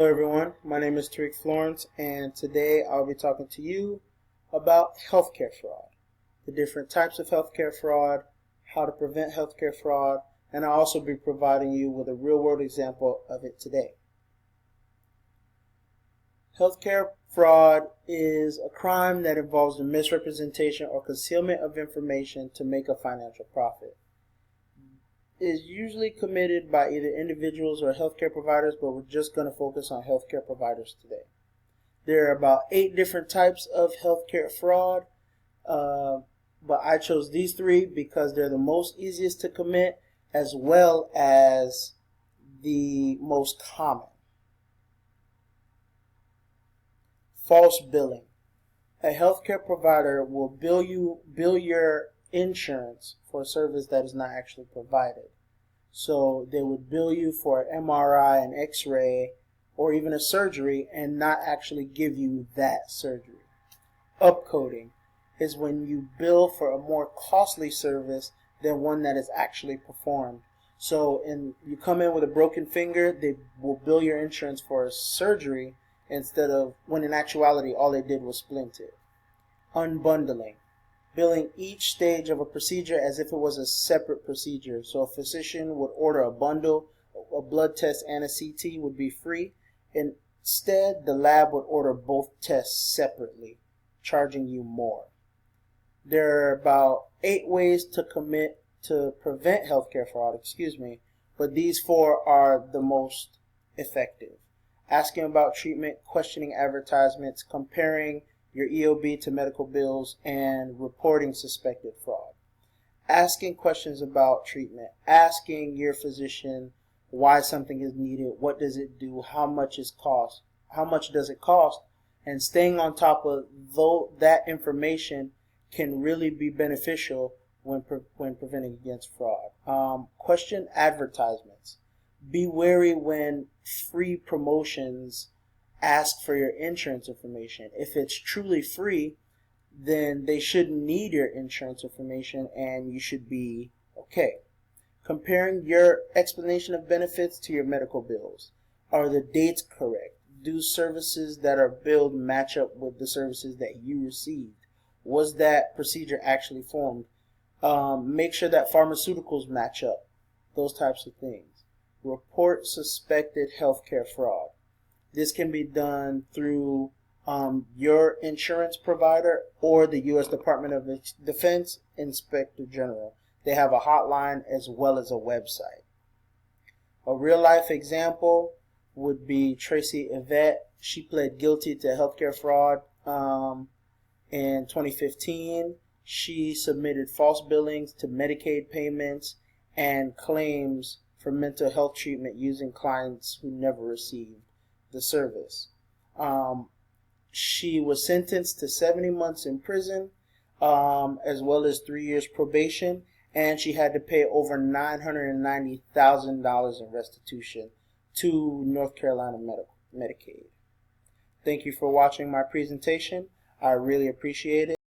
Hello everyone, my name is Tariq Florence, and today I'll be talking to you about healthcare fraud, the different types of healthcare fraud, how to prevent healthcare fraud, and I'll also be providing you with a real-world example of it today. Healthcare fraud is a crime that involves the misrepresentation or concealment of information to make a financial profit. Is usually committed by either individuals or healthcare providers, but we're just going to focus on healthcare providers today. There are about 8 different types of healthcare fraud, but I chose these 3 because they're the most easiest to commit as well as the most common. False billing. A healthcare provider will bill your insurance for a service that is not actually provided. So they would bill you for an MRI, an X-ray, or even a surgery and not actually give you that surgery. Upcoding is when you bill for a more costly service than one that is actually performed. So you come in with a broken finger, they will bill your insurance for a surgery instead of when in actuality all they did was splint it. Unbundling. Billing each stage of a procedure as if it was a separate procedure. So a physician would order a bundle, a blood test and a CT would be free. Instead, the lab would order both tests separately, charging you more. There are about 8 ways to prevent healthcare fraud, but these 4 are the most effective. Asking about treatment, questioning advertisements, comparing your EOB to medical bills, and reporting suspected fraud. Asking questions about treatment, asking your physician why something is needed, what does it do, how much does it cost, and staying on top of that information can really be beneficial when preventing against fraud. Question advertisements. Be wary when free promotions ask for your insurance information. If it's truly free, then they shouldn't need your insurance information and you should be okay. Comparing your explanation of benefits to your medical bills. Are the dates correct? Do services that are billed match up with the services that you received? Was that procedure actually formed? Make sure that pharmaceuticals match up. Those types of things. Report suspected healthcare fraud. This can be done through your insurance provider or the U.S. Department of Defense Inspector General. They have a hotline as well as a website. A real-life example would be Tracy Yvette. She pled guilty to healthcare fraud in 2015. She submitted false billings to Medicaid payments and claims for mental health treatment using clients who never received the service. She was sentenced to 70 months in prison, as well as 3 years probation, and she had to pay over $990,000 in restitution to North Carolina Medicaid. Thank you for watching my presentation. I really appreciate it.